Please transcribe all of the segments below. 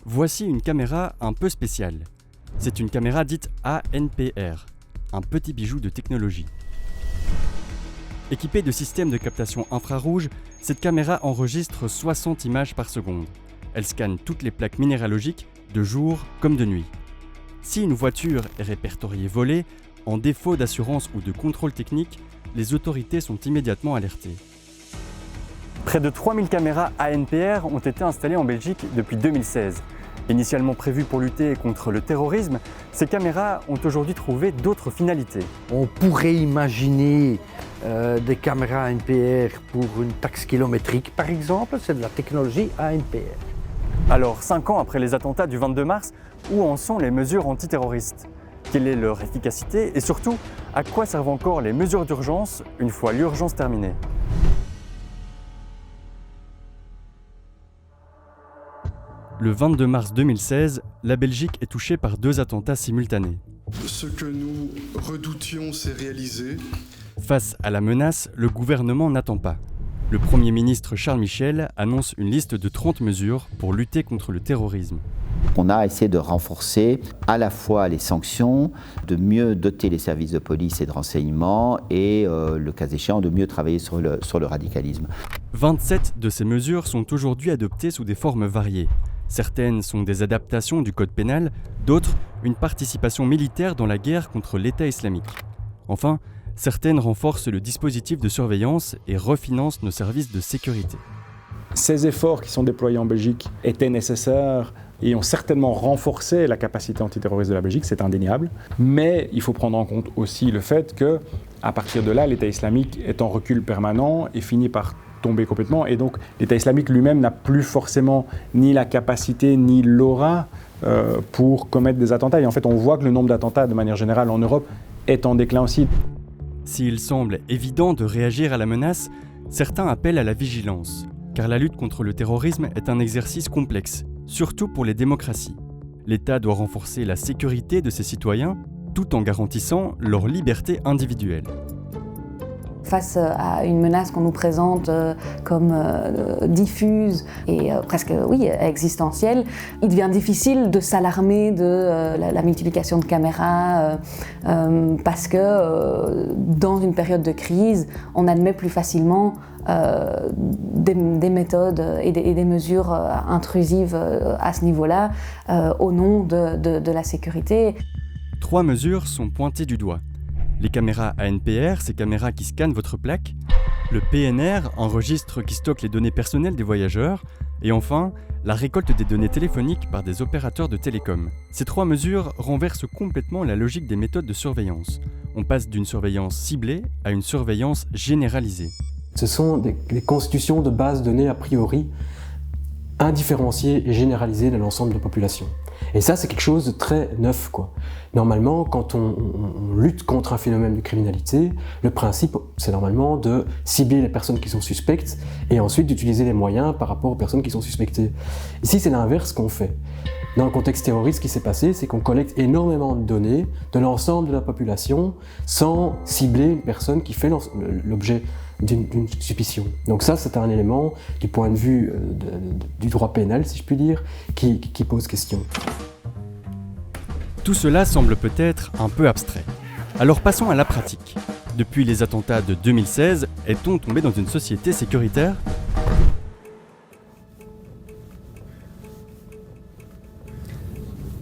Voici une caméra un peu spéciale. C'est une caméra dite ANPR, un petit bijou de technologie. Équipée de systèmes de captation infrarouge, cette caméra enregistre 60 images par seconde. Elle scanne toutes les plaques minéralogiques, de jour comme de nuit. Si une voiture est répertoriée volée, en défaut d'assurance ou de contrôle technique, les autorités sont immédiatement alertées. Près de 3000 caméras ANPR ont été installées en Belgique depuis 2016. Initialement prévues pour lutter contre le terrorisme, ces caméras ont aujourd'hui trouvé d'autres finalités. On pourrait imaginer des caméras ANPR pour une taxe kilométrique, par exemple, c'est de la technologie ANPR. Alors, 5 ans après les attentats du 22 mars, où en sont les mesures antiterroristes ? Quelle est leur efficacité et surtout, à quoi servent encore les mesures d'urgence une fois l'urgence terminée ? Le 22 mars 2016, la Belgique est touchée par 2 attentats simultanés. Ce que nous redoutions s'est réalisé. Face à la menace, le gouvernement n'attend pas. Le Premier ministre Charles Michel annonce une liste de 30 mesures pour lutter contre le terrorisme. On a essayé de renforcer à la fois les sanctions, de mieux doter les services de police et de renseignement et, le cas échéant, de mieux travailler sur le radicalisme. 27 de ces mesures sont aujourd'hui adoptées sous des formes variées. Certaines sont des adaptations du code pénal, d'autres une participation militaire dans la guerre contre l'État islamique. Enfin, certaines renforcent le dispositif de surveillance et refinancent nos services de sécurité. Ces efforts qui sont déployés en Belgique étaient nécessaires et ont certainement renforcé la capacité antiterroriste de la Belgique, c'est indéniable. Mais il faut prendre en compte aussi le fait qu'à partir de là, l'État islamique est en recul permanent et finit par tomber complètement. Et donc l'État islamique lui-même n'a plus forcément ni la capacité ni l'aura pour commettre des attentats. Et en fait, on voit que le nombre d'attentats, de manière générale, en Europe, est en déclin aussi. S'il semble évident de réagir à la menace, certains appellent à la vigilance, car la lutte contre le terrorisme est un exercice complexe, surtout pour les démocraties. L'État doit renforcer la sécurité de ses citoyens, tout en garantissant leur liberté individuelle. Face à une menace qu'on nous présente comme diffuse et presque existentielle, il devient difficile de s'alarmer de la multiplication de caméras parce que dans une période de crise, on admet plus facilement des méthodes et des mesures intrusives à ce niveau-là au nom de la sécurité. 3 mesures sont pointées du doigt. Les caméras ANPR, ces caméras qui scannent votre plaque. Le PNR, un registre qui stocke les données personnelles des voyageurs. Et enfin, la récolte des données téléphoniques par des opérateurs de télécom. Ces 3 mesures renversent complètement la logique des méthodes de surveillance. On passe d'une surveillance ciblée à une surveillance généralisée. Ce sont des constitutions de bases de données a priori indifférenciées et généralisées de l'ensemble de la population. Et ça, c'est quelque chose de très neuf, quoi. Normalement, quand on lutte contre un phénomène de criminalité, le principe, c'est normalement de cibler les personnes qui sont suspectes et ensuite d'utiliser les moyens par rapport aux personnes qui sont suspectées. Ici, c'est l'inverse qu'on fait. Dans le contexte terroriste, ce qui s'est passé, c'est qu'on collecte énormément de données de l'ensemble de la population sans cibler une personne qui fait l'objet d'une suspicion. Donc ça, c'est un élément du point de vue du droit pénal, si je puis dire, qui pose question. Tout cela semble peut-être un peu abstrait. Alors passons à la pratique. Depuis les attentats de 2016, est-on tombé dans une société sécuritaire ?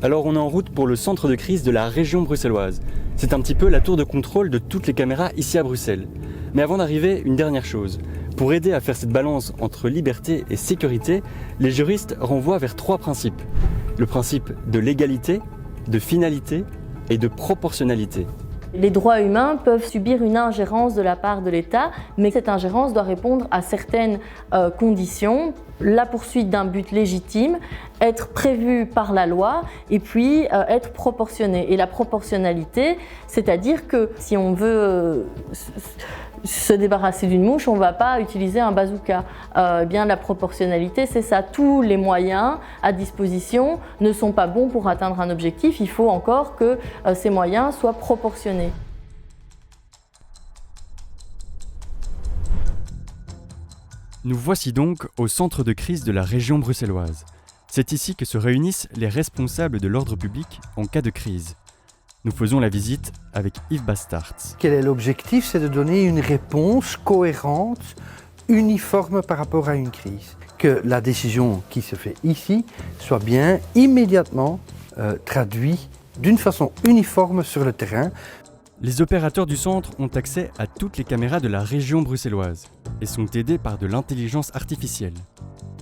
Alors on est en route pour le centre de crise de la région bruxelloise. C'est un petit peu la tour de contrôle de toutes les caméras ici à Bruxelles. Mais avant d'arriver, une dernière chose. Pour aider à faire cette balance entre liberté et sécurité, les juristes renvoient vers 3 principes. Le principe de légalité, de finalité et de proportionnalité. Les droits humains peuvent subir une ingérence de la part de l'État, mais cette ingérence doit répondre à certaines conditions. La poursuite d'un but légitime, être prévu par la loi et puis être proportionné. Et la proportionnalité, c'est-à-dire que si on veut se débarrasser d'une mouche, on ne va pas utiliser un bazooka. Bien la proportionnalité, c'est ça. Tous les moyens à disposition ne sont pas bons pour atteindre un objectif. Il faut encore que ces moyens soient proportionnés. Nous voici donc au centre de crise de la région bruxelloise. C'est ici que se réunissent les responsables de l'ordre public en cas de crise. Nous faisons la visite avec Yves Bastarts. Quel est l'objectif? C'est de donner une réponse cohérente, uniforme par rapport à une crise. Que la décision qui se fait ici soit bien immédiatement traduite d'une façon uniforme sur le terrain. Les opérateurs du centre ont accès à toutes les caméras de la région bruxelloise et sont aidés par de l'intelligence artificielle.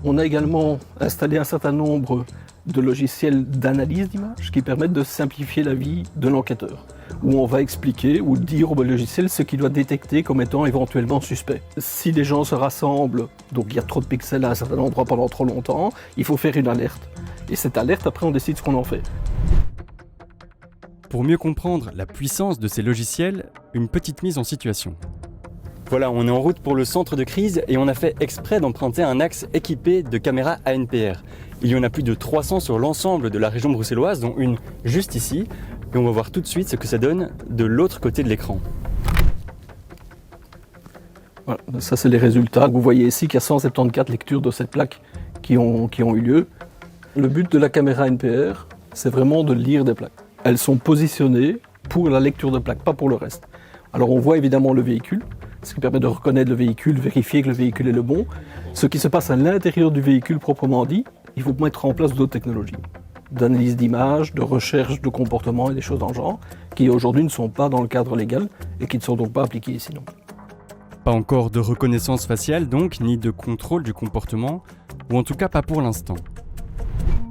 On a également installé un certain nombre de logiciels d'analyse d'images qui permettent de simplifier la vie de l'enquêteur, où on va expliquer ou dire au logiciel ce qu'il doit détecter comme étant éventuellement suspect. Si les gens se rassemblent, donc il y a trop de pixels à un certain endroit pendant trop longtemps, il faut faire une alerte. Et cette alerte, après, on décide ce qu'on en fait. Pour mieux comprendre la puissance de ces logiciels, une petite mise en situation. Voilà, on est en route pour le centre de crise et on a fait exprès d'emprunter un axe équipé de caméras ANPR. Il y en a plus de 300 sur l'ensemble de la région bruxelloise, dont une juste ici. Et on va voir tout de suite ce que ça donne de l'autre côté de l'écran. Voilà, ça c'est les résultats. Vous voyez ici qu'il y a 174 lectures de cette plaque qui ont eu lieu. Le but de la caméra ANPR, c'est vraiment de lire des plaques. Elles sont positionnées pour la lecture de plaques, pas pour le reste. Alors on voit évidemment le véhicule, ce qui permet de reconnaître le véhicule, vérifier que le véhicule est le bon. Ce qui se passe à l'intérieur du véhicule proprement dit, il faut mettre en place d'autres technologies, d'analyse d'images, de recherche de comportement et des choses dans le genre, qui aujourd'hui ne sont pas dans le cadre légal et qui ne sont donc pas appliquées ici non plus. Pas encore de reconnaissance faciale donc, ni de contrôle du comportement, ou en tout cas pas pour l'instant.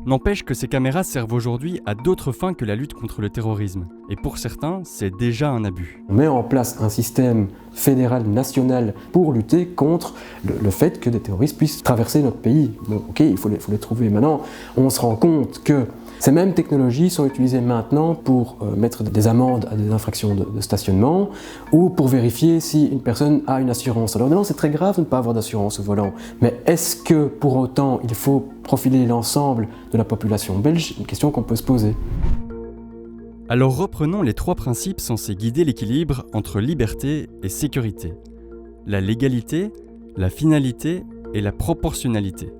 N'empêche que ces caméras servent aujourd'hui à d'autres fins que la lutte contre le terrorisme. Et pour certains, c'est déjà un abus. On met en place un système fédéral, national, pour lutter contre le fait que des terroristes puissent traverser notre pays. Bon, ok, il faut les trouver. Maintenant, on se rend compte que ces mêmes technologies sont utilisées maintenant pour mettre des amendes à des infractions de stationnement ou pour vérifier si une personne a une assurance. Alors non, c'est très grave de ne pas avoir d'assurance au volant, mais est-ce que pour autant il faut profiler l'ensemble de la population belge? Une question qu'on peut se poser. Alors reprenons les 3 principes censés guider l'équilibre entre liberté et sécurité. La légalité, la finalité et la proportionnalité.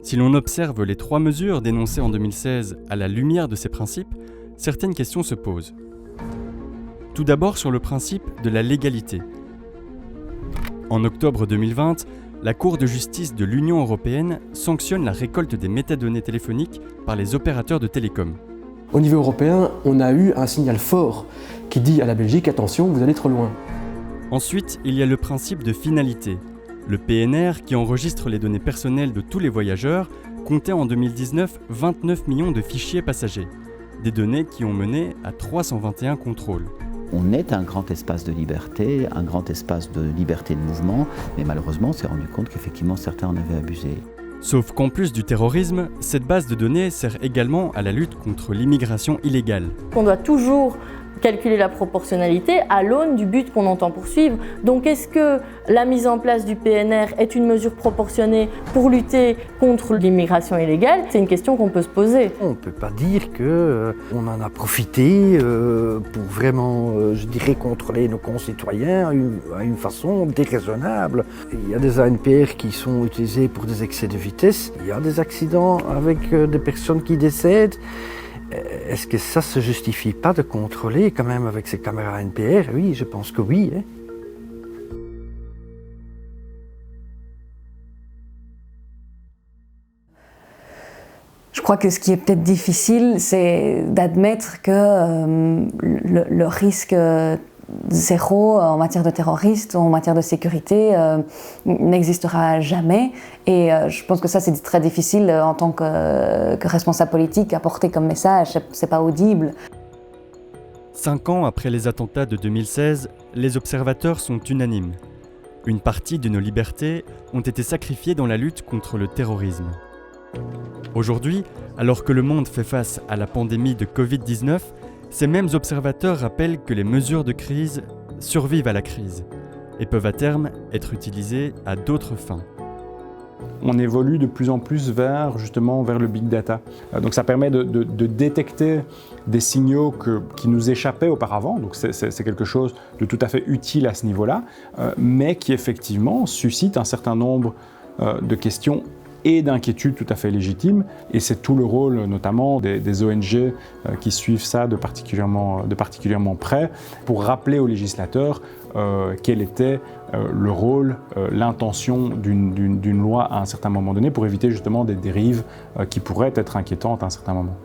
Si l'on observe les 3 mesures dénoncées en 2016 à la lumière de ces principes, certaines questions se posent. Tout d'abord sur le principe de la légalité. En octobre 2020, la Cour de justice de l'Union européenne sanctionne la récolte des métadonnées téléphoniques par les opérateurs de télécom. Au niveau européen, on a eu un signal fort qui dit à la Belgique « attention, vous allez trop loin ». Ensuite, il y a le principe de finalité. Le PNR, qui enregistre les données personnelles de tous les voyageurs, comptait en 2019 29 millions de fichiers passagers. Des données qui ont mené à 321 contrôles. On est un grand espace de liberté de mouvement, mais malheureusement on s'est rendu compte qu'effectivement certains en avaient abusé. Sauf qu'en plus du terrorisme, cette base de données sert également à la lutte contre l'immigration illégale. On doit toujours calculer la proportionnalité à l'aune du but qu'on entend poursuivre. Donc est-ce que la mise en place du PNR est une mesure proportionnée pour lutter contre l'immigration illégale? C'est une question qu'on peut se poser. On ne peut pas dire qu'on en a profité pour vraiment, contrôler nos concitoyens à une façon déraisonnable. Il y a des ANPR qui sont utilisés pour des excès de vitesse, il y a des accidents avec des personnes qui décèdent. Est-ce que ça ne se justifie pas de contrôler quand même avec ces caméras ANPR? Oui, je pense que oui. Je crois que ce qui est peut-être difficile, c'est d'admettre que le risque zéro en matière de terroristes ou en matière de sécurité n'existera jamais. Et je pense que ça, c'est très difficile en tant que responsable politique à porter comme message. C'est pas audible. 5 ans après les attentats de 2016, les observateurs sont unanimes. Une partie de nos libertés ont été sacrifiées dans la lutte contre le terrorisme. Aujourd'hui, alors que le monde fait face à la pandémie de Covid-19, ces mêmes observateurs rappellent que les mesures de crise survivent à la crise et peuvent à terme être utilisées à d'autres fins. On évolue de plus en plus vers le big data. Donc ça permet de détecter des signaux qui nous échappaient auparavant, donc c'est quelque chose de tout à fait utile à ce niveau-là, mais qui effectivement suscite un certain nombre de questions et d'inquiétudes tout à fait légitimes. Et c'est tout le rôle notamment des ONG qui suivent ça de particulièrement près pour rappeler aux législateurs quel était le rôle, l'intention d'une loi à un certain moment donné pour éviter justement des dérives qui pourraient être inquiétantes à un certain moment.